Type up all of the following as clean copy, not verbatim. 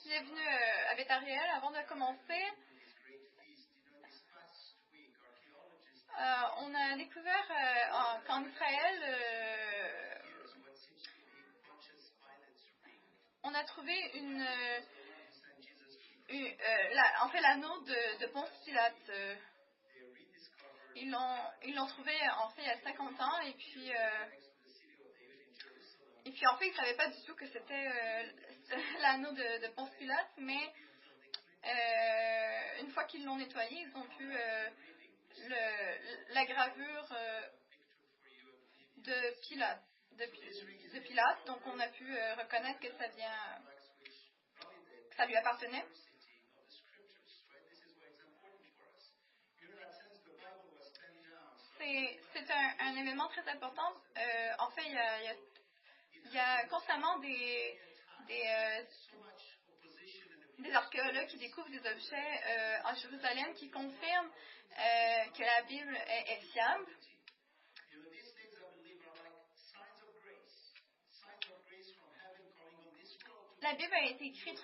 bienvenue à Béthariel. Avant de commencer, on a découvert qu'en Israël, on a trouvé l'anneau de Ponce Pilate. Ils l'ont trouvé en fait il y a 50 ans et puis en fait ils ne savaient pas du tout que c'était l'anneau de Ponce Pilate, mais une fois qu'ils l'ont nettoyé, ils ont pu la gravure de Pilate, donc on a pu reconnaître que ça lui appartenait. C'est un événement très important. En fait, il y a constamment des archéologues qui découvrent des objets en Jérusalem qui confirment que la Bible est fiable. La Bible a été écrite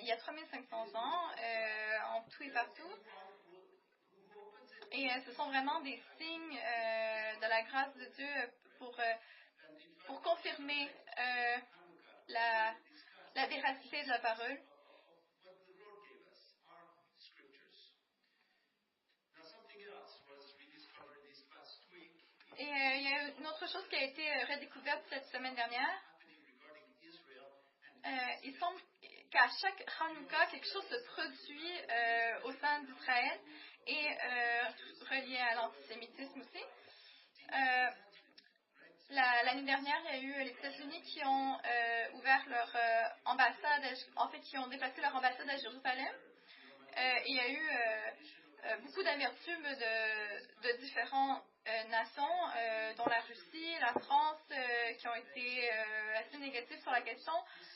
il y a 3500 ans, en tout et partout. Et ce sont vraiment des signes de la grâce de Dieu pour confirmer la véracité de la parole. Et il y a une autre chose qui a été redécouverte cette semaine dernière. Il semble qu'à chaque Hanouka, quelque chose se produit au sein d'Israël et relié à l'antisémitisme aussi. L'année dernière, il y a eu les États-Unis qui ont ouvert leur ambassade, qui ont déplacé leur ambassade à Jérusalem. Et il y a eu beaucoup d'amertume de différentes nations, dont la Russie, la France, qui ont été assez négatives sur la question,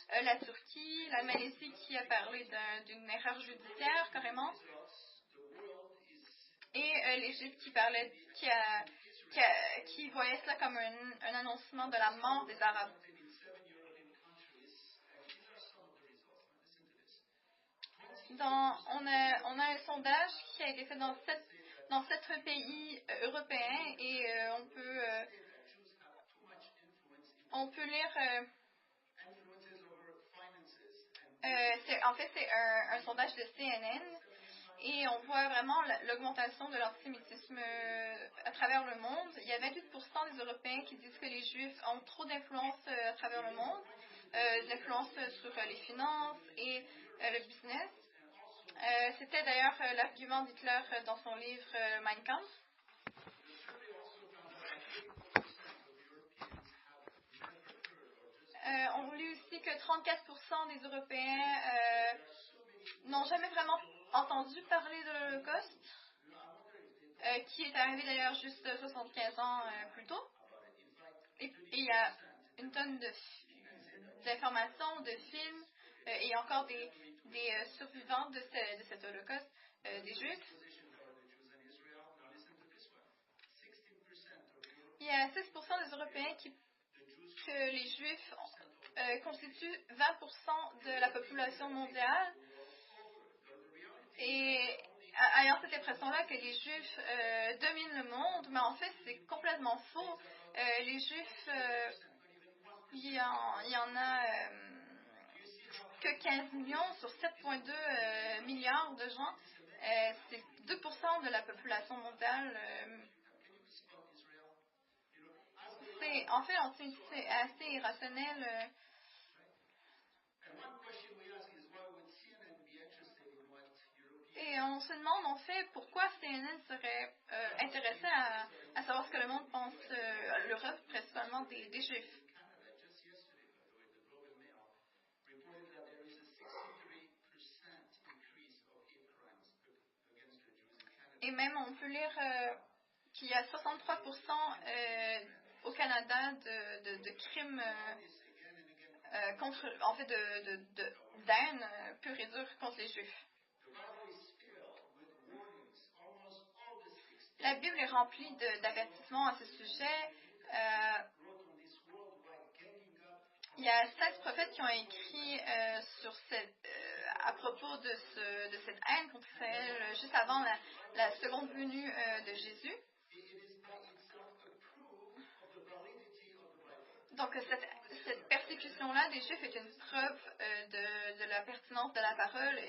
la Turquie, la Malaisie qui a parlé d'une erreur judiciaire carrément, et l'Égypte qui voyait cela comme un annoncement de la mort des Arabes. On a un sondage qui a été fait dans 7 pays européens et on peut lire. En fait, c'est un sondage de CNN et on voit vraiment l'augmentation de l'antisémitisme à travers le monde. Il y a 28% des Européens qui disent que les Juifs ont trop d'influence à travers le monde, de l'influence sur les finances et le business. C'était d'ailleurs l'argument d'Hitler dans son livre Mein Kampf. On lit aussi que 34% des Européens n'ont jamais vraiment entendu parler de l'Holocauste, qui est arrivé d'ailleurs juste 75 ans plus tôt. Et il y a une tonne d'informations, de films, et encore des survivants de cet Holocauste, des Juifs. Il y a 6% des Européens que les Juifs constituent 20% de la population mondiale. Et ayant cette impression-là que les Juifs dominent le monde, mais en fait, c'est complètement faux. Les Juifs, il y en a que 15 millions sur 7,2 milliards de gens. C'est 2% de la population mondiale. En fait, c'est assez irrationnel. Et on se demande en fait pourquoi CNN serait intéressé à savoir ce que le monde pense, l'Europe principalement des Juifs. Et même on peut lire qu'il y a 63% au Canada de crimes d'haine pure et dure contre les Juifs. La Bible est remplie d'avertissements à ce sujet. il y a 16 prophètes qui ont écrit à propos de cette haine contre Israël juste avant la seconde venue de Jésus. Donc, cette persécution-là des Juifs est une preuve de la pertinence de la parole.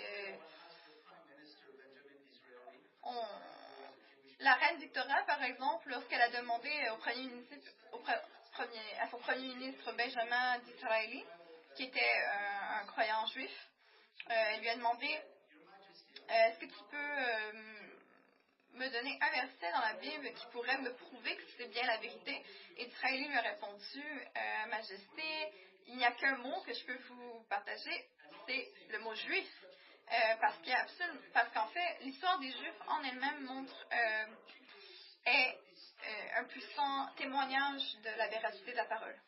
La reine Victoria, par exemple, lorsqu'elle a demandé à son premier ministre Benjamin Disraeli, qui était un croyant juif, elle lui a demandé est-ce que tu peux me donner un verset dans la Bible qui pourrait me prouver que c'est bien la vérité? Et Disraeli lui a répondu Majesté, il n'y a qu'un mot que je peux vous partager, c'est le mot juif. Parce qu'en fait, l'histoire des Juifs en elle-même est un puissant témoignage de la véracité de la parole.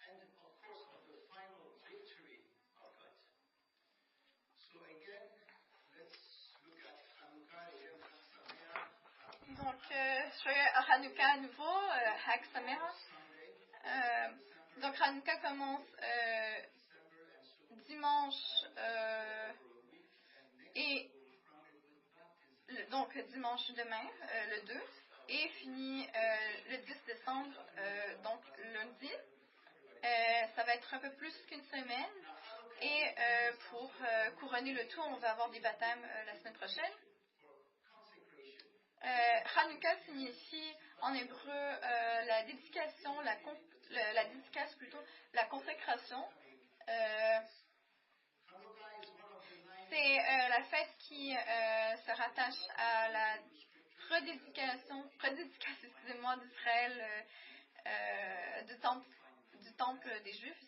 Donc, joyeux Hanouka à nouveau, Hag Sameach. Donc, Hanouka commence dimanche donc dimanche demain, le 2, et finit le 10 décembre, donc lundi. Ça va être un peu plus qu'une semaine. Et pour couronner le tout, on va avoir des baptêmes la semaine prochaine. Hanouka signifie en hébreu la dédication, la dédicace plutôt, la consécration. C'est la fête qui se rattache à la redédication d'Israël du temple des Juifs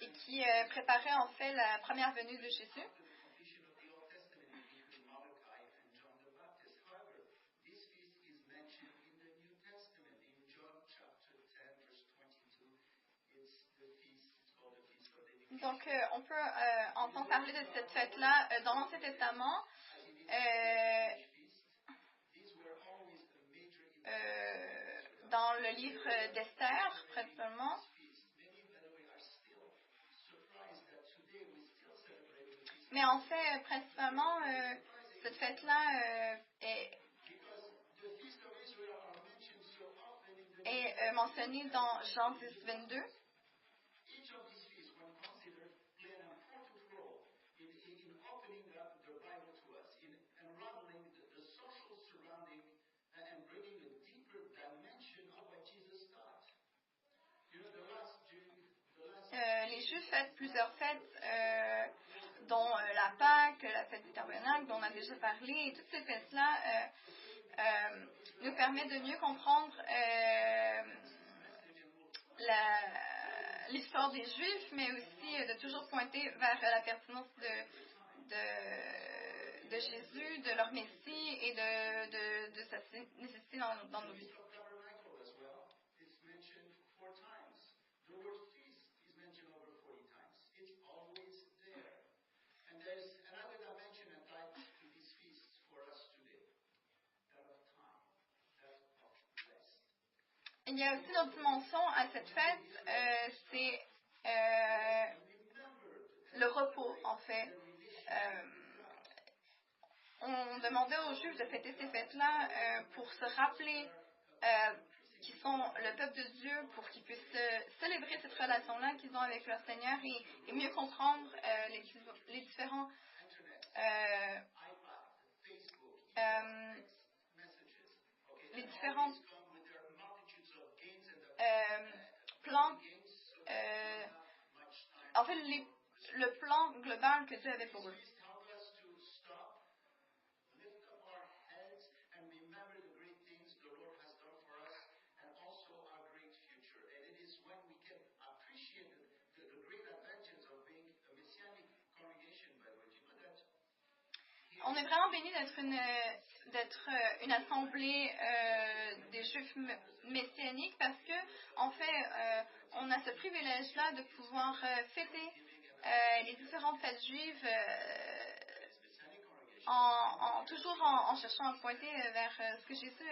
et qui préparait en fait la première venue de Jésus. Donc, on peut entendre parler de cette fête-là dans l'Ancien Testament. Dans le livre d'Esther, principalement. Mais en fait, principalement, cette fête-là est mentionnée dans Jean 10, 22. Les Juifs fêtent plusieurs fêtes, dont la Pâque, la fête du Tabernacle, dont on a déjà parlé, et toutes ces fêtes-là nous permettent de mieux comprendre l'histoire des Juifs, mais aussi de toujours pointer vers la pertinence de Jésus, de leur Messie et de sa nécessité dans nos vies. Il y a aussi une autre dimension à cette fête, c'est le repos, en fait. On demandait aux Juifs de fêter ces fêtes-là pour se rappeler qu'ils sont le peuple de Dieu, pour qu'ils puissent célébrer cette relation-là qu'ils ont avec leur Seigneur et mieux comprendre les différents plans, en fait, le plan global que Dieu avait pour eux. On est vraiment bénis d'être une assemblée des Juifs messianiques parce que, en fait, on a ce privilège-là de pouvoir fêter les différentes fêtes juives toujours en cherchant à pointer vers ce que Jésus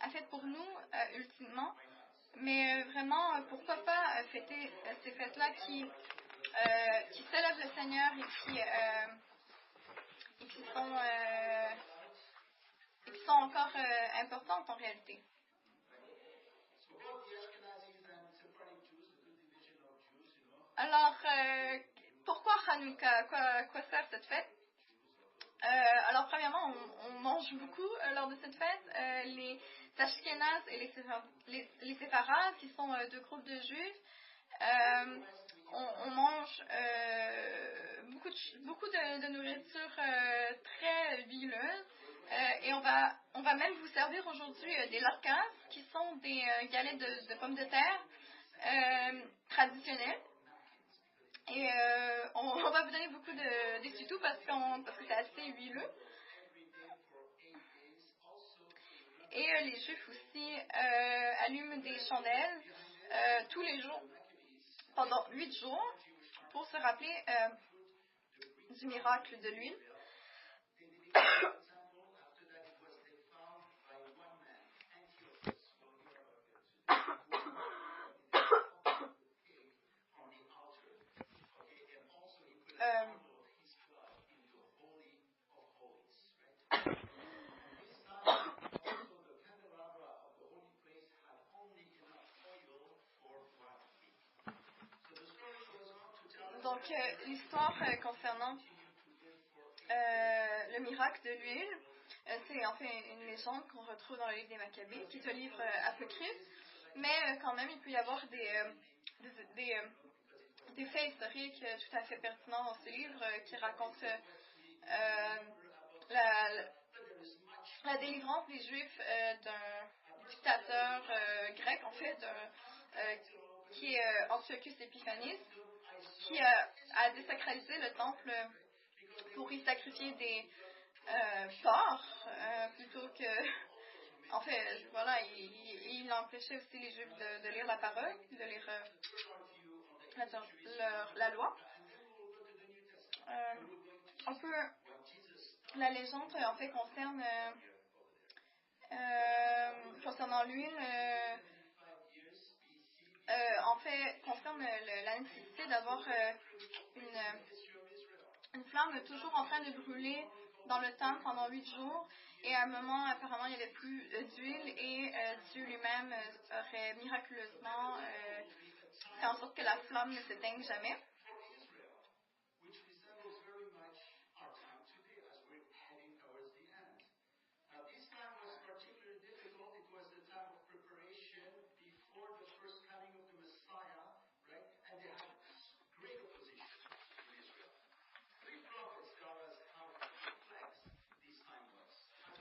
a fait pour nous ultimement. Mais vraiment, pourquoi pas fêter ces fêtes-là qui célèbrent le Seigneur et qui sont encore importantes en réalité. Alors, pourquoi Hanouka? Quoi sert cette fête? Alors, premièrement, on mange beaucoup lors de cette fête. Les Ashkénazes et les Séfarades, qui sont deux groupes de juifs, on mange beaucoup de nourriture très huileuse. Et on va même vous servir aujourd'hui des latkes, qui sont des galettes de pommes de terre traditionnelles. Et on va vous donner beaucoup de tutos parce que c'est assez huileux. Et les Juifs aussi allument des chandelles tous les jours, pendant 8 jours, pour se rappeler du miracle de l'huile. Donc, l'histoire concernant le miracle de l'huile, c'est en fait une légende qu'on retrouve dans le livre des Maccabées, qui est un livre apocryphe, mais quand même, il peut y avoir des faits historiques tout à fait pertinents dans ce livre qui racontent la délivrance des Juifs d'un dictateur grec, en fait, qui est Antiochus Epiphanes, qui a désacralisé le temple pour y sacrifier des porcs plutôt que... En fait, voilà, il empêchait aussi les Juifs de lire la parole, de lire la loi. Un peu, la légende, en fait, concernant l'huile, en fait, concerne la nécessité d'avoir une flamme toujours en train de brûler dans le temple pendant 8 jours. Et à un moment, apparemment, il n'y avait plus d'huile et Dieu lui-même aurait miraculeusement fait en sorte que la flamme ne s'éteigne jamais.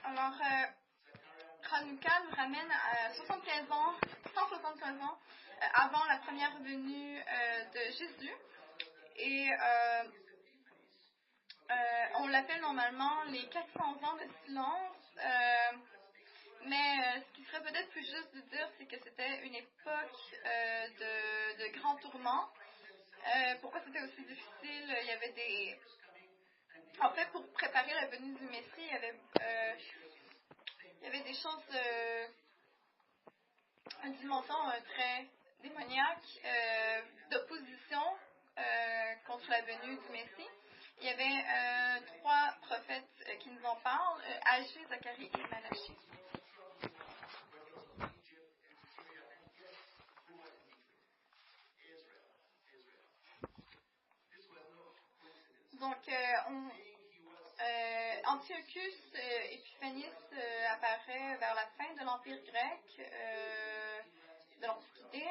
Alors, Hanouka nous ramène à 175 ans avant la première venue de Jésus. Et on l'appelle normalement les 400 ans de silence. Mais ce qui serait peut-être plus juste de dire, c'est que c'était une époque de grands tourments. Pourquoi c'était aussi difficile? Il y avait des... En fait, pour préparer la venue du Messie, il y avait des choses d'une dimension très démoniaque, d'opposition contre la venue du Messie. Il y avait 3 prophètes qui nous en parlent, Agé, Zacharie et Malachie. Donc, Antiochus Epiphanes apparaît vers la fin de l'Empire grec, de l'Antiquité,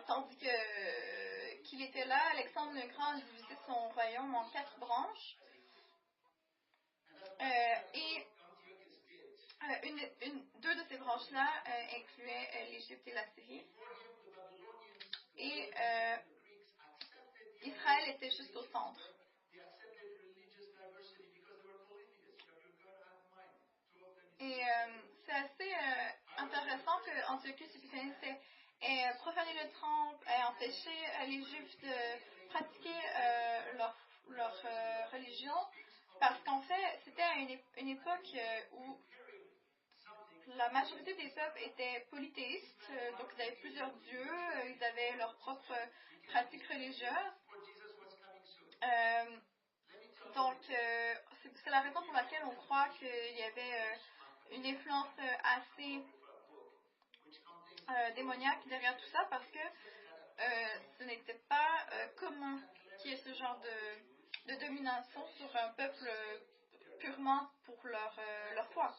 tandis qu'il était là, Alexandre le Grand a divisé son royaume en 4 branches. Et deux de ces branches-là incluaient l'Égypte et la Syrie. Et Israël était juste au centre. Et c'est assez intéressant que Antiochus Epiphanes ait profané le temple, ait empêché les Juifs de pratiquer leur religion, parce qu'en fait, c'était à une époque où la majorité des peuples étaient polythéistes, donc ils avaient plusieurs dieux, ils avaient leurs propres pratiques religieuses. Donc, c'est la raison pour laquelle on croit qu'il y avait une influence assez démoniaque derrière tout ça, parce que ce n'était pas commun qu'il y ait ce genre de domination sur un peuple purement pour leur foi.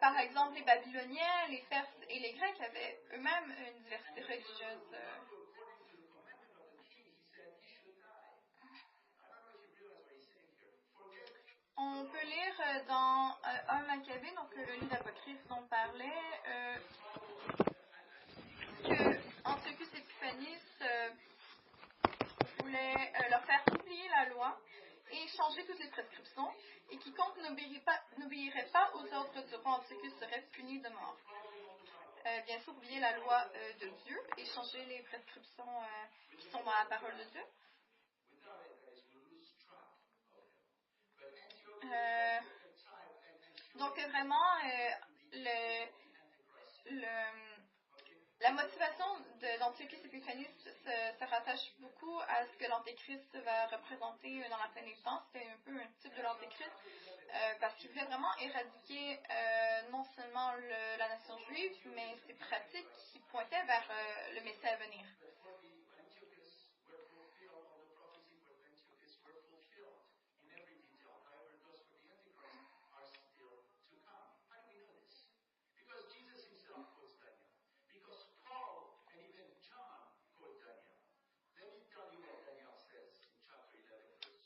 Par exemple, les Babyloniens, les Perses et les Grecs avaient eux-mêmes une diversité religieuse. On peut lire dans 1 Maccabée, donc le livre d'Apocryphe dont on parlait, que Antiochus Épiphanes voulait leur faire oublier la loi et changer toutes les prescriptions, et quiconque n'obéirait pas aux ordres du roi Antiochus serait puni de mort. Bien sûr, oublier la loi de Dieu et changer les prescriptions qui sont dans la parole de Dieu. Donc vraiment, la motivation d'Antiochus Epiphanes se rattache beaucoup à ce que l'Antéchrist va représenter dans la fin des temps. C'était un peu un type de l'Antéchrist parce qu'il voulait vraiment éradiquer non seulement la nation juive, mais ses pratiques qui pointaient vers le Messie à venir.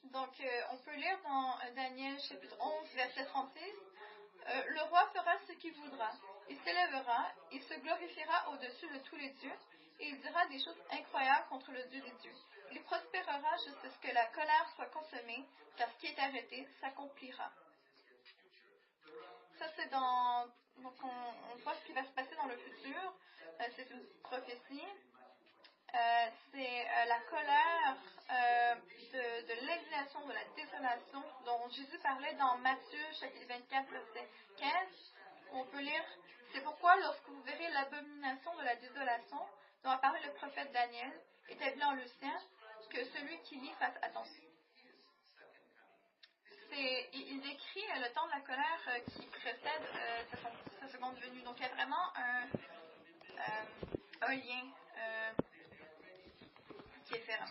Donc, on peut lire dans Daniel chapitre 11, verset 36, le roi fera ce qu'il voudra. Il s'élèvera, il se glorifiera au-dessus de tous les dieux, et il dira des choses incroyables contre le Dieu des dieux. Il prospérera jusqu'à ce que la colère soit consommée, car ce qui est arrêté s'accomplira. Ça, c'est dans... Donc, on voit ce qui va se passer dans le futur. C'est une prophétie. C'est la colère de l'exilation, de la désolation dont Jésus parlait dans Matthieu chapitre 24 verset 15. On peut lire: c'est pourquoi lorsque vous verrez l'abomination de la désolation dont a parlé le prophète Daniel établi en le ciel, que celui qui lit fasse attention. Il décrit le temps de la colère qui précède sa seconde venue. Donc il y a vraiment un lien qui est fait là.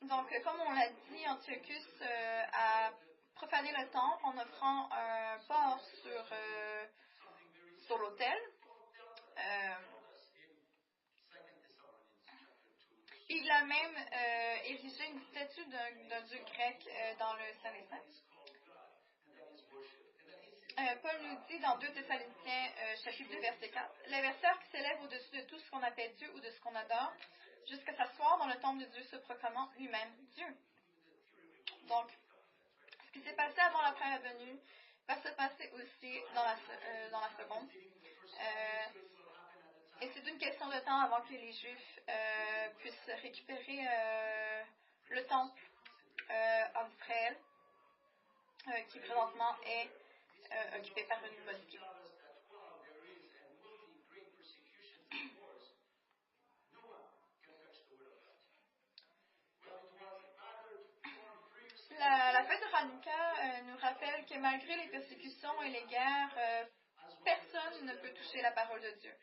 Donc, comme on l'a dit, Antiochus a profané le temple en offrant un porc sur l'autel. Il a même érigé une statue d'un dieu grec dans le Saint des Saints. Paul nous dit dans 2 Thessaloniciens chapitre 2 verset 4, l'adversaire qui s'élève au-dessus de tout ce qu'on appelle Dieu ou de ce qu'on adore, jusqu'à s'asseoir dans le temple de Dieu se proclamant lui-même Dieu. Donc, ce qui s'est passé avant la première venue va se passer aussi dans la seconde. Et c'est une question de temps avant que les Juifs puissent récupérer le temple en Israël, qui présentement est occupé par une mosquée. La fête de Hanouka nous rappelle que malgré les persécutions et les guerres, personne ne peut toucher la parole de Dieu.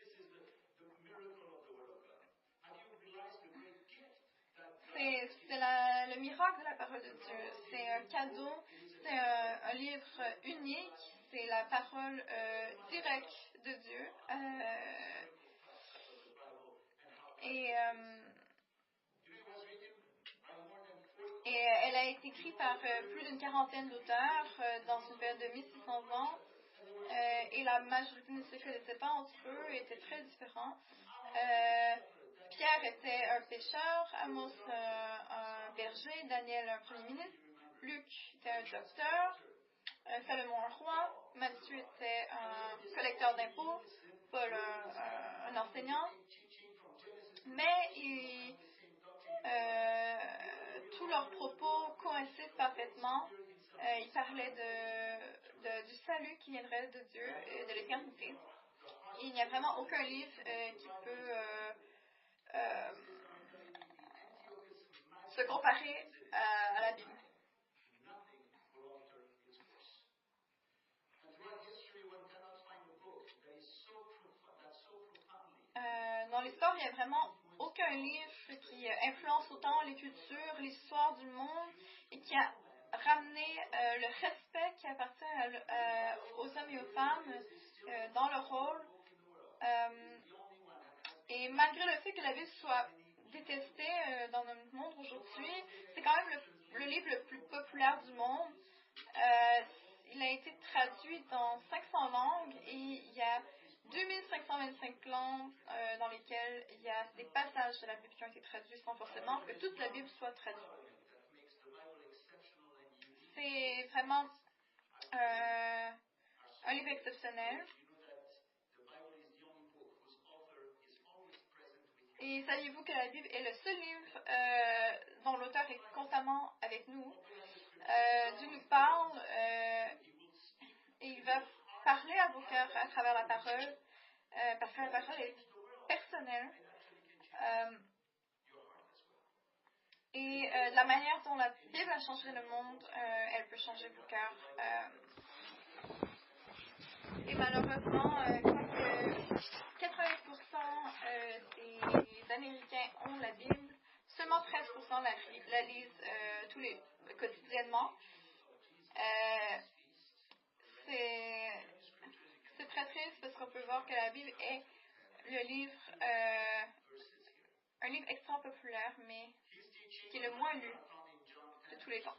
C'est le miracle de la parole de Dieu. C'est un cadeau, c'est un livre unique, c'est la parole directe de Dieu. Et elle a été écrite par plus d'une quarantaine d'auteurs dans une période de 1600 ans. Et la majorité ne se connaissait pas entre eux, étaient très différents. Pierre était un pêcheur, Amos un berger, Daniel un premier ministre, Luc était un docteur, Salomon un roi, Matthieu était un collecteur d'impôts, Paul un enseignant, mais tous leurs propos coïncident parfaitement. Ils parlaient du salut qui viendrait de Dieu et de l'éternité. Il n'y a vraiment aucun livre qui peut se comparer à la Bible. Dans l'histoire, il n'y a vraiment aucun livre qui influence autant les cultures, l'histoire du monde et qui a ramené le respect qui appartient aux hommes et aux femmes dans leur rôle. Et malgré le fait que la Bible soit détestée dans notre monde aujourd'hui, c'est quand même le livre le plus populaire du monde. Il a été traduit dans 500 langues et il y a 2525 langues dans lesquelles il y a des passages de la Bible qui ont été traduits sans forcément que toute la Bible soit traduite. C'est vraiment un livre exceptionnel. Et saviez-vous que la Bible est le seul livre dont l'auteur est constamment avec nous? Dieu nous parle et il va parler à vos cœurs à travers la parole parce que la parole est personnelle. Et de la manière dont la Bible a changé le monde, elle peut changer vos cœurs. Et malheureusement, quoique 80% des Américains ont la Bible, seulement 13% la lisent quotidiennement. C'est très triste parce qu'on peut voir que la Bible est un livre extrêmement populaire, mais qui est le moins lu de tous les temps.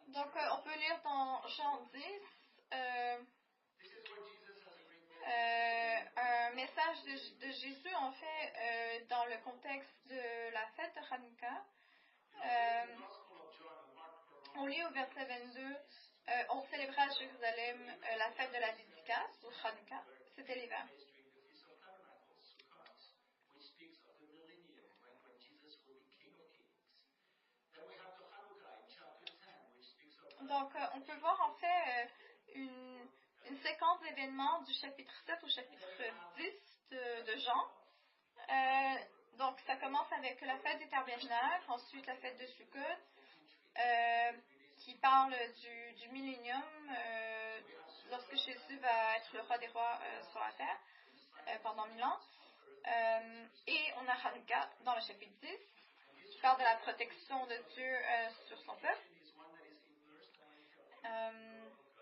Donc, on peut lire dans Jean 10 un message de Jésus, en fait, dans le contexte de la fête de Hanouka. On lit au verset 22, on célébrait à Jérusalem la fête de la dédicace, ou Hanouka, c'était l'hiver. Donc, on peut voir en fait une séquence d'événements du chapitre 7 au chapitre 10 de Jean. Donc, ça commence avec la fête des Tabernacles, ensuite la fête de Sukkot, qui parle du millénium, lorsque Jésus va être le roi des rois sur la terre pendant 1000 ans. Et on a Hanouka dans le chapitre 10, qui parle de la protection de Dieu sur son peuple.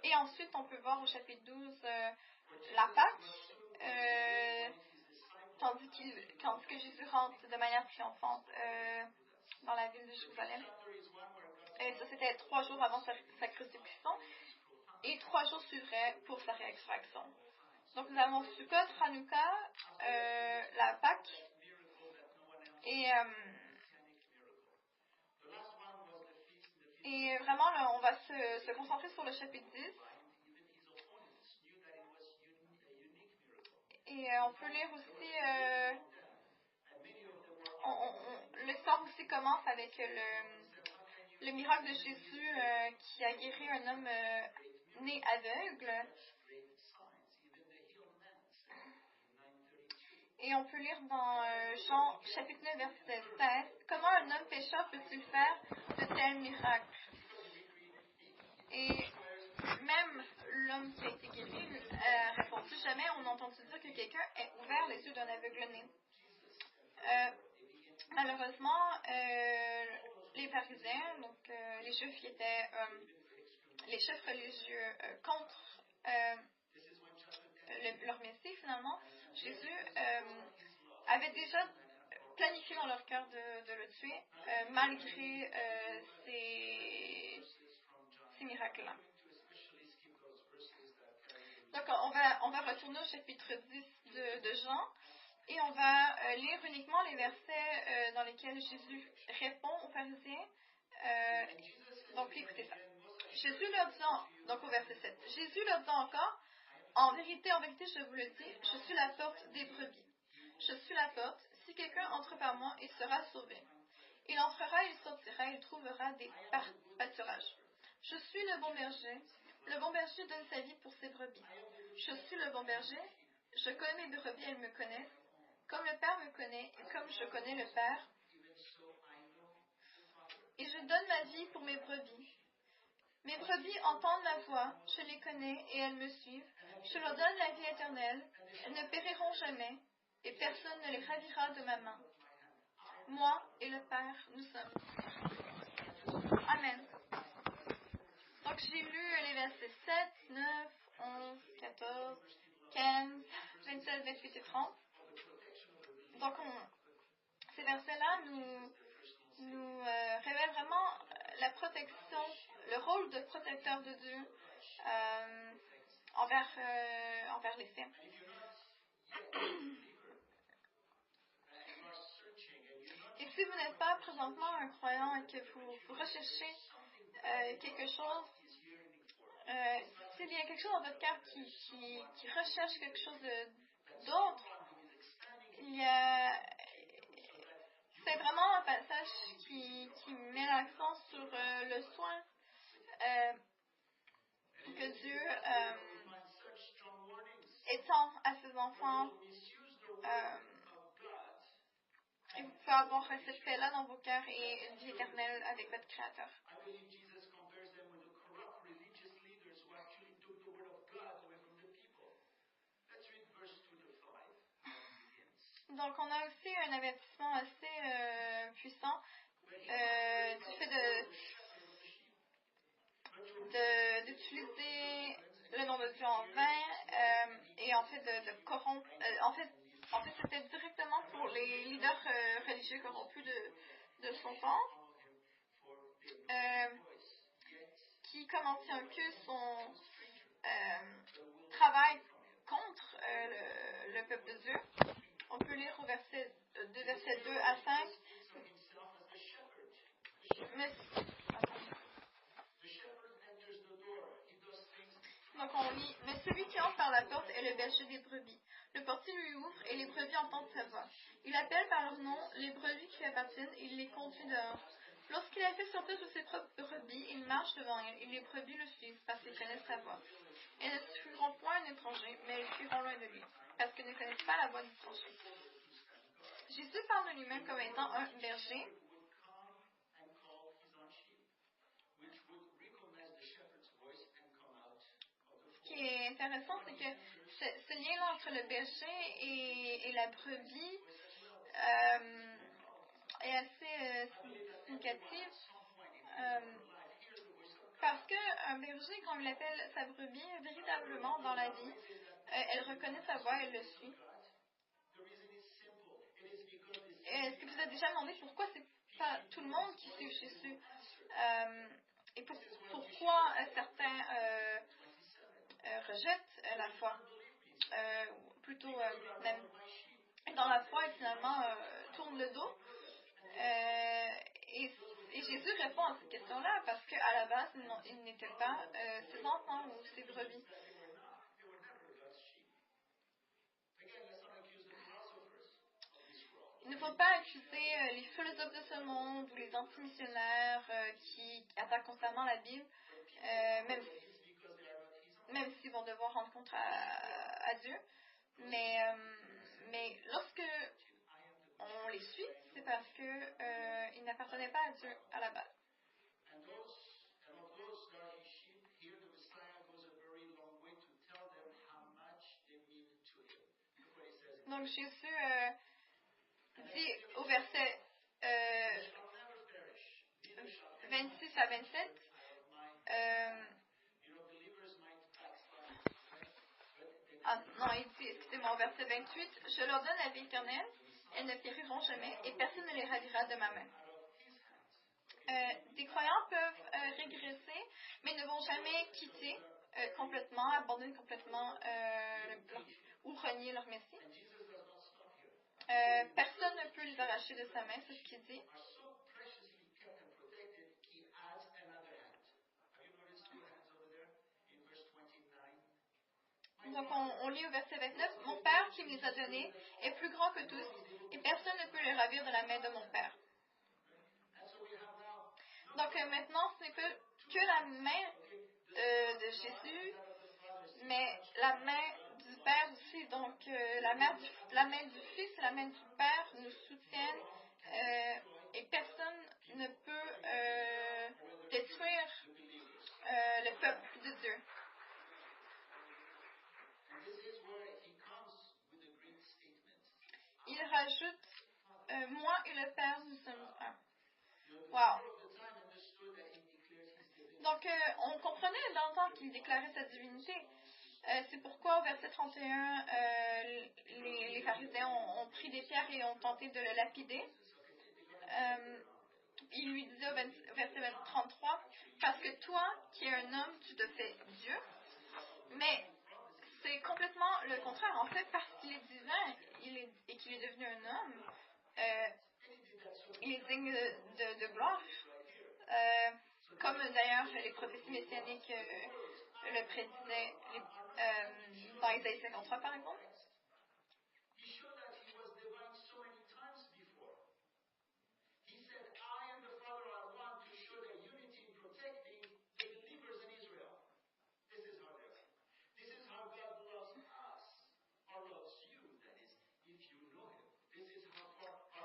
Et ensuite, on peut voir au chapitre 12 la Pâque, tandis que Jésus rentre de manière triomphante dans la ville de Jérusalem. Et ça, c'était 3 jours avant sa crucifixion. Et 3 jours suivraient pour sa résurrection. Donc, nous avons Sukkot, Hanouka, la Pâque. Et vraiment, là, on va se concentrer sur le chapitre 10. Et on peut lire aussi... l'histoire aussi commence avec le miracle de Jésus qui a guéri un homme né aveugle. Et on peut lire dans Jean chapitre 9, verset 16, « Comment un homme pécheur peut-il faire de tels miracles? » Et même l'homme qui a été guéri répondit, « Jamais on a entendu dire que quelqu'un ait ouvert les yeux d'un aveugle-né. » Malheureusement, les pharisiens, donc les juifs qui étaient les chefs religieux contre leur Messie, finalement, Jésus avait déjà planifié dans leur cœur de le tuer, malgré ces miracles-là. Donc, on va retourner au chapitre 10 de Jean, et on va lire uniquement les versets dans lesquels Jésus répond aux pharisiens, Donc, écoutez ça. Jésus leur dit, donc au verset 7, Jésus leur dit encore, en vérité, je vous le dis, je suis la porte des brebis. Je suis la porte. Si quelqu'un entre par moi, il sera sauvé. Il entrera, il sortira, il trouvera des pâturages. Je suis le bon berger. Le bon berger donne sa vie pour ses brebis. Je suis le bon berger. Je connais mes brebis, elles me connaissent. Comme le Père me connaît, et comme je connais le Père. Et je donne ma vie pour mes brebis. Mes brebis entendent ma voix, je les connais et elles me suivent. Je leur donne la vie éternelle. Elles ne périront jamais et personne ne les ravira de ma main. Moi et le Père, nous sommes. Amen. Donc j'ai lu les versets 7, 9, 11, 14, 15, 27, 28 et 30. Donc ces versets-là nous révèlent vraiment la protection, le rôle de protecteur de Dieu envers les saints. Et si vous n'êtes pas présentement un croyant et que vous recherchez quelque chose, s'il y a quelque chose dans votre cœur qui recherche quelque chose d'autre, c'est vraiment un passage qui met l'accent sur le soin que Dieu étend à ses enfants. Et vous pouvez avoir cette paix-là dans vos cœurs et une vie éternelle avec votre Créateur. Donc, on a aussi un avertissement assez puissant du fait d'utiliser le nom de Dieu en vain et en fait de corrompre. En fait, c'était directement pour les leaders religieux corrompus de son temps qui, comme ancien son travail contre le peuple de Dieu. On peut lire au versets 2 à 5. Donc on lit, mais celui qui entre par la porte est le berger des brebis. Le portier lui ouvre et les brebis entendent sa voix. Il appelle par leur nom les brebis qui lui appartiennent et il les conduit dehors. Lorsqu'il a fait sortir de ses propres brebis, il marche devant elles et les brebis le suivent parce qu'ils connaissent sa voix. Elles ne suivront point un étranger, mais elles fuiront loin de lui parce qu'elles ne connaissent pas la voix du étranger. Jésus parle de lui-même comme étant un berger. Ce qui est intéressant, c'est que ce lien entre le berger et la brebis est assez significatif parce qu'un berger, quand il appelle sa brebis, véritablement dans la vie, elle reconnaît sa voix, elle le suit. Est-ce que vous avez déjà demandé pourquoi c'est pas tout le monde qui suit Jésus et pourquoi certains rejettent la foi, plutôt même dans la foi et finalement tournent le dos. Et Jésus répond à cette question-là parce qu'à la base, ils n'étaient pas ses enfants ou ses brebis. Il ne faut pas accuser les philosophes de ce monde ou les antimissionnaires qui attaquent constamment la Bible, même s'ils vont devoir rendre compte à Dieu. Mais lorsque on les suit, c'est parce qu'ils n'appartenaient pas à Dieu à la base. Donc Jésus dit au verset 26 à 27, il dit, excusez-moi, au verset 28, je leur donne la vie éternelle, elles ne périront jamais et personne ne les ravira de ma main. Des croyants peuvent régresser, mais ne vont jamais quitter complètement, abandonner complètement ou renier leur Messie. Personne ne peut les arracher de sa main, c'est ce qu'il dit. Donc on lit au verset 29, « Mon Père qui me les a donnés est plus grand que tous, et personne ne peut les ravir de la main de mon Père. » Donc maintenant, ce n'est pas que la main de Jésus, mais la main du Père aussi. Donc la main du Fils et la main du Père nous soutiennent et personne ne peut détruire le peuple de Dieu. Il rajoute, moi et le Père, nous sommes un. Wow. Donc, on comprenait dans le temps qu'il déclarait sa divinité. C'est pourquoi au verset 31, les pharisiens ont pris des pierres et ont tenté de le lapider. Il lui disait au verset 33, « Parce que toi, qui es un homme, tu te fais Dieu. » Mais c'est complètement le contraire. En fait, parce qu'il est divin et qu'il est devenu un homme, il est digne de gloire. Comme d'ailleurs les prophéties messianiques le prédisaient dans Isaïe 53 par exemple.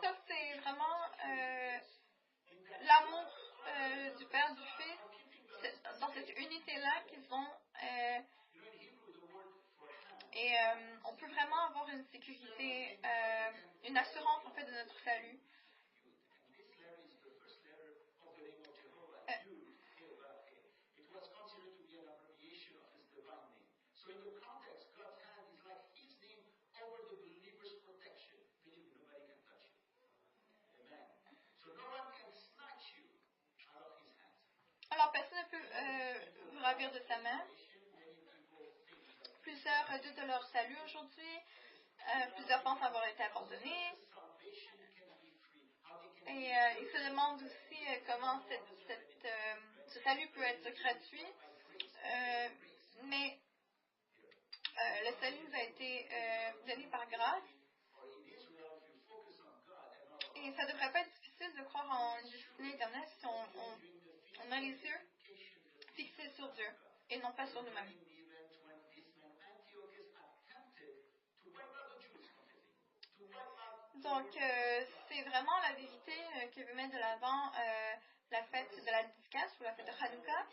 Ça, c'est vraiment l'amour du Père, du Fils, dans cette unité-là qu'ils ont. Et on peut vraiment avoir une sécurité, une assurance en fait de notre salut. Alors, personne ne peut vous ravir de sa main. Plusieurs doutent de leur salut aujourd'hui. Plusieurs pensent avoir été abandonnés. Et ils se demandent aussi comment ce salut peut être gratuit. Mais le salut nous a été donné par grâce. Et ça ne devrait pas être difficile de croire en une destinée éternelle si on a les yeux fixés sur Dieu et non pas sur nous-mêmes. Donc, c'est vraiment la vérité que veut mettre de l'avant la fête de la dédicace ou la fête de Hanouka.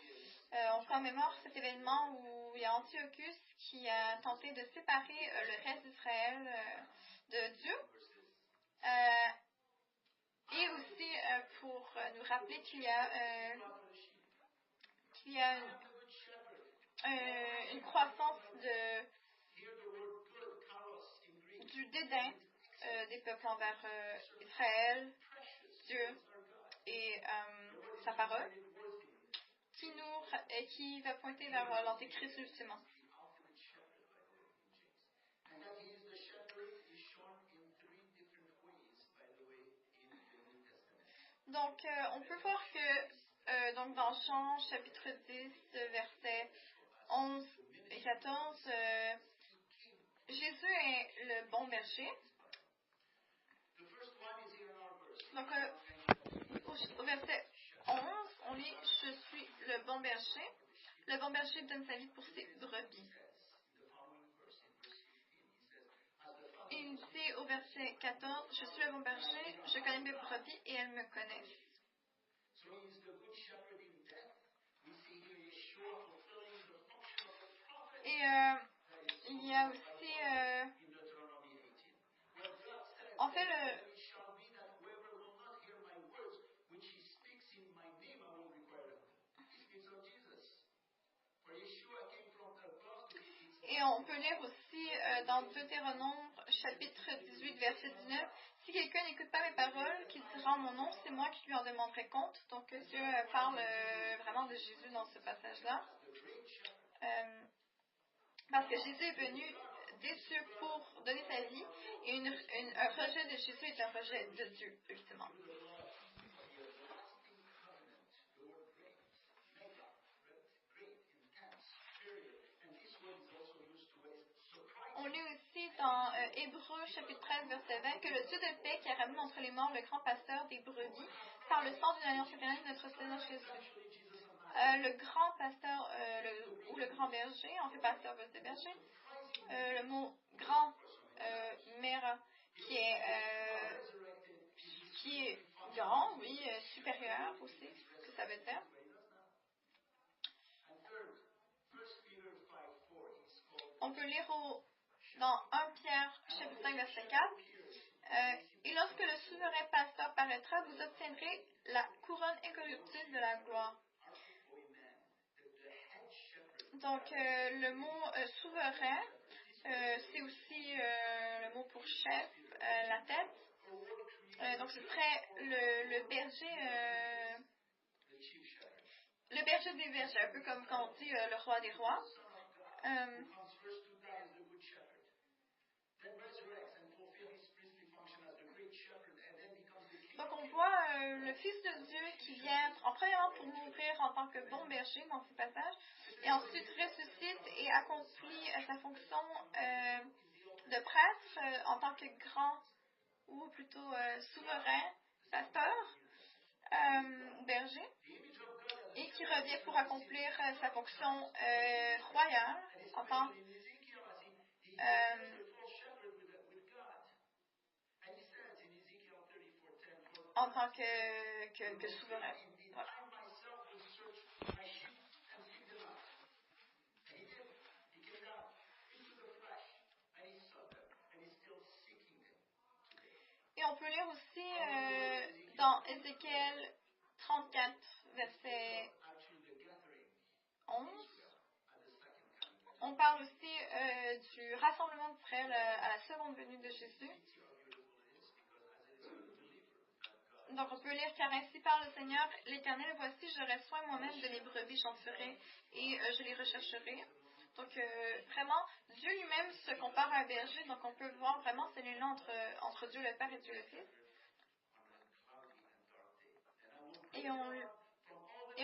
On commémore cet événement où il y a Antiochus qui a tenté de séparer le reste d'Israël de Dieu. Et aussi pour nous rappeler qu'il y a une croissance du dédain des peuples envers Israël, Dieu et sa parole, qui va pointer vers l'Antéchrist justement. Donc, on peut voir que donc dans Jean chapitre 10, versets 11 et 14, Jésus est le bon berger. Donc, au verset 11, on lit « Je suis le bon berger. Le bon berger donne sa vie pour ses brebis. » Et il dit au verset 14, « Je suis le bon berger, je connais mes brebis et elles me connaissent. » Et il y a aussi, en fait, et on peut lire aussi dans Deutéronome chapitre 18, verset 19, « Si quelqu'un n'écoute pas mes paroles, qu'il dira en mon nom, c'est moi qui lui en demanderai compte. » Donc Dieu parle vraiment de Jésus dans ce passage-là. Parce que Jésus est venu des cieux pour donner sa vie, et un rejet de Jésus est un rejet de Dieu, ultimement. Hébreux, chapitre 13, verset 20, que le Dieu de paix qui a ramené entre les morts le grand pasteur des brebis, par le sang d'une alliance éternelle de notre Seigneur Jésus. Le grand pasteur, ou le grand berger, en fait pasteur veut dire berger, le mot grand, mera, qui est grand, oui, supérieur aussi, ce que ça veut dire. On peut lire dans 1 Pierre, chapitre 5, verset 4. Et lorsque le souverain pasteur paraîtra, vous obtiendrez la couronne incorruptible de la gloire. Donc, le mot souverain, c'est aussi le mot pour chef, la tête. Donc, ce serait le berger, le berger des bergers, un peu comme quand on dit le roi des rois. Donc on voit le Fils de Dieu qui vient en premièrement pour mourir en tant que bon berger dans ce passage, et ensuite ressuscite et accomplit sa fonction de prêtre en tant que grand, ou plutôt souverain, pasteur, berger, et qui revient pour accomplir sa fonction royale en tant que souverain. Voilà. Et on peut lire aussi dans Ézéchiel 34, verset 11. On parle aussi du rassemblement d'Israël à la seconde venue de Jésus. Donc on peut lire: car ainsi parle le Seigneur l'Éternel, voici j'aurai soin moi-même de mes brebis, j'en ferai et je les rechercherai. Donc vraiment, Dieu lui-même se compare à un berger, donc on peut voir vraiment ce lien entre Dieu le Père et Dieu le Fils. Et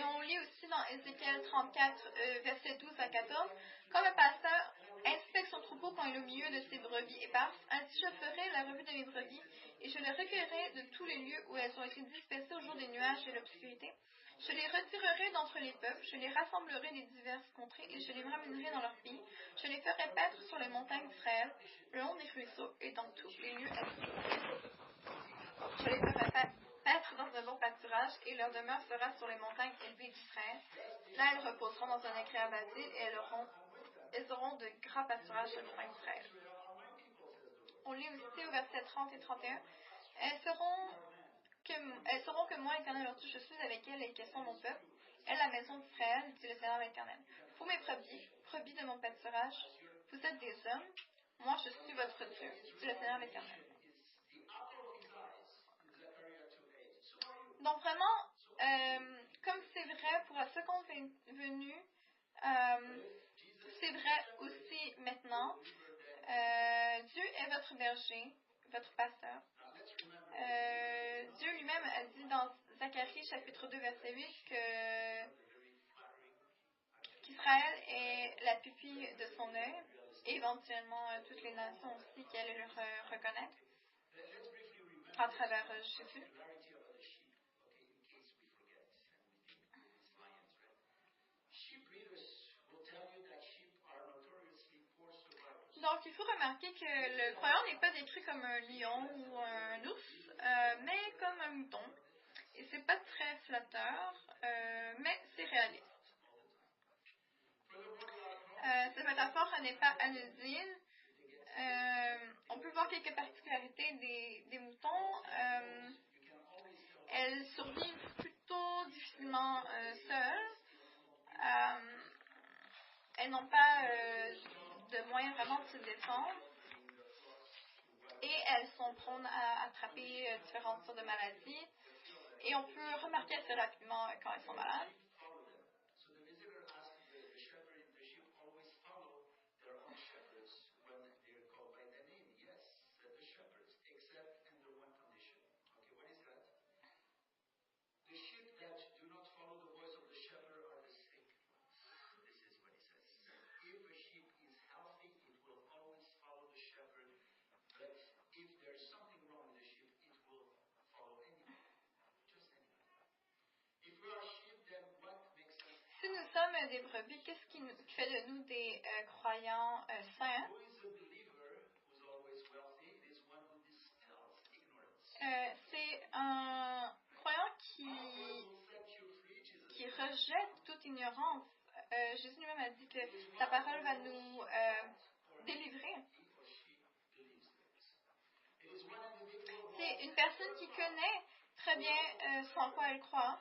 on lit aussi dans Ézéchiel 34, versets 12 à 14, comme un pasteur inspecte son troupeau quand il est au milieu de ses brebis éparses, ainsi je ferai la revue de mes brebis, et je les recueillerai de tous les lieux où elles ont été dispersées au jour des nuages et de l'obscurité. Je les retirerai d'entre les peuples, je les rassemblerai des diverses contrées, et je les ramènerai dans leur pays. Je les ferai paître sur les montagnes d'Israël, le long des ruisseaux, et dans tous les lieux habités. Je les ferai paître dans un bon pâturage, et leur demeure sera sur les montagnes élevées d'Israël. Là, elles reposeront dans un agréable asile, et elles auront de grands pâturages sur les montagnes d'Israël. On lit aussi au verset 30 et 31. Elles sauront que moi, l'Éternel leur Dieu, je suis avec elles et qu'elles sont mon peuple. Elles, la maison d'Israël, dit le Seigneur l'Éternel. Vous, mes brebis de mon pâturage, vous êtes des hommes. Moi, je suis votre Dieu, dit le Seigneur l'Éternel. Donc vraiment, comme c'est vrai pour la seconde venue, c'est vrai aussi maintenant. Dieu est votre berger, votre pasteur. Dieu lui-même a dit dans Zacharie chapitre 2 verset 8 qu'Israël est la pupille de son œil, et éventuellement toutes les nations aussi qui allaient le reconnaître à travers Jésus. Donc, il faut remarquer que le croyant n'est pas décrit comme un lion ou un ours, mais comme un mouton. Et c'est pas très flatteur, mais c'est réaliste. Cette métaphore n'est pas anodine. On peut voir quelques particularités des moutons. Elles survivent plutôt difficilement seules. Elles n'ont pas de moyens vraiment de se défendre. Et elles sont prônes à attraper différentes sortes de maladies. Et on peut remarquer assez rapidement quand elles sont malades. sommes des brebis, qu'est-ce qui fait de nous des croyants saints? C'est un croyant qui rejette toute ignorance. Jésus lui-même a dit que sa parole va nous délivrer. C'est une personne qui connaît très bien ce en quoi elle croit.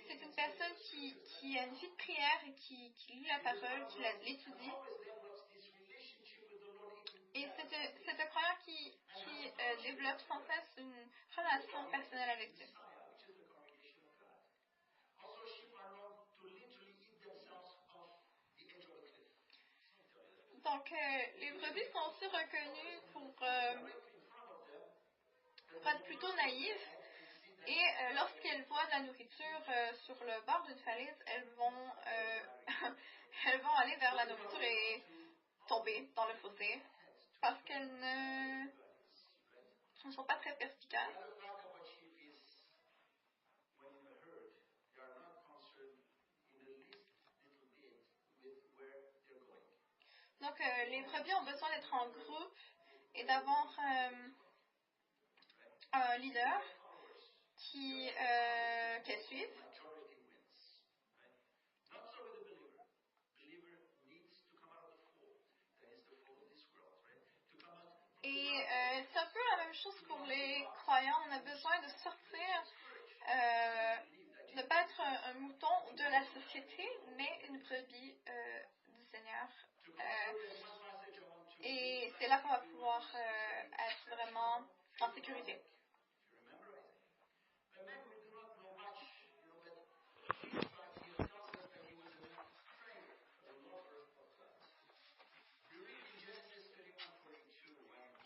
C'est une personne qui a une vie de prière et qui lit la parole, qui l'étudie. Et c'est un croyant qui développe sans cesse une relation personnelle avec Dieu. Donc, les brebis sont aussi reconnues pour être plutôt naïves. Et lorsqu'elles voient de la nourriture sur le bord d'une falaise, elles vont aller vers la nourriture et tomber dans le fossé parce qu'elles ne sont pas très perspicaces. Donc, les brebis ont besoin d'être en groupe et d'avoir un leader qu'elles suivent. Et c'est un peu la même chose pour les croyants. On a besoin de sortir, de ne pas être un mouton de la société, mais une brebis du Seigneur. Et c'est là qu'on va pouvoir être vraiment en sécurité.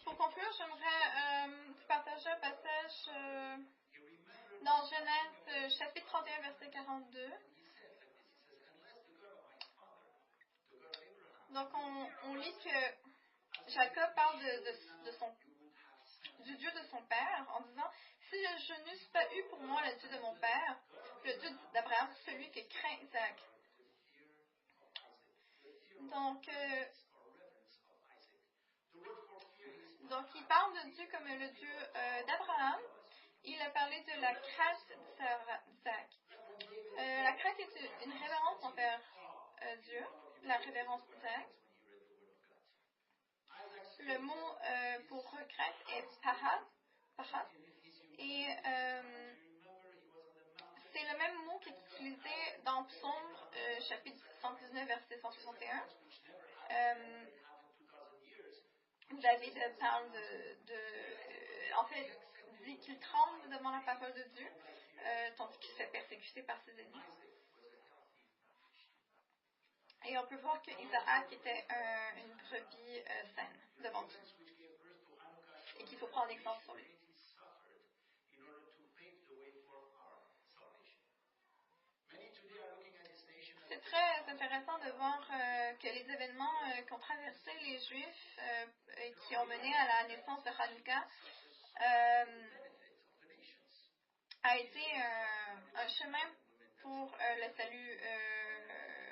Pour conclure, j'aimerais partager un passage dans Genèse chapitre 31, verset 42. Donc, on lit que Jacob parle du Dieu de son père en disant « Si je n'eusse pas eu pour moi le Dieu de mon père, le Dieu d'Abraham, celui que craint Isaac. » Donc, il parle de Dieu comme le Dieu d'Abraham. Il a parlé de la crainte d'Isaac. La crainte est une révérence envers Dieu, la révérence d'Isaac. Le mot pour crainte est pahat. Et c'est le même mot qui est utilisé dans Psaume chapitre 119, verset 161. David parle en fait, dit qu'il tremble devant la parole de Dieu, tandis qu'il se fait persécuter par ses ennemis. Et on peut voir que Isaac était une brebis saine devant Dieu. Et qu'il faut prendre exemple sur lui. C'est très intéressant de voir que les événements qu'ont traversé les Juifs et qui ont mené à la naissance de Hanouka a été un chemin pour le salut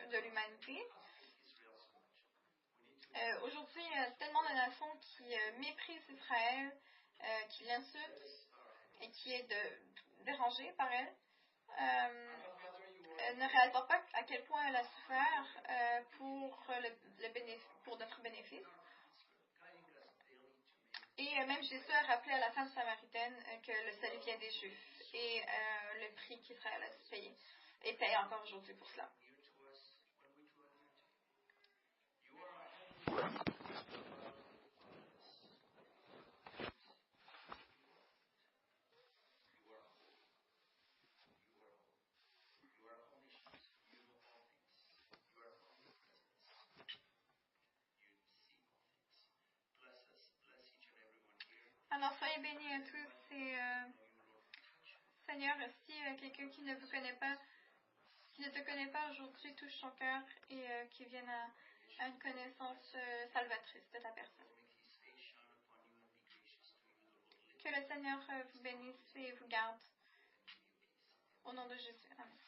de l'humanité. Aujourd'hui, il y a tellement de nations qui méprisent Israël, qui l'insultent et qui est dérangée par elle. Ne réalisant pas à quel point elle a souffert pour notre bénéfice. Et même Jésus a rappelé à la femme samaritaine que le salut vient des Juifs et le prix qu'Israël a payé et paye encore aujourd'hui pour cela. Alors, soyez bénis à tous et Seigneur, si quelqu'un qui ne te connaît pas aujourd'hui touche son cœur et qui vienne à une connaissance salvatrice de ta personne. Que le Seigneur vous bénisse et vous garde. Au nom de Jésus. Amen.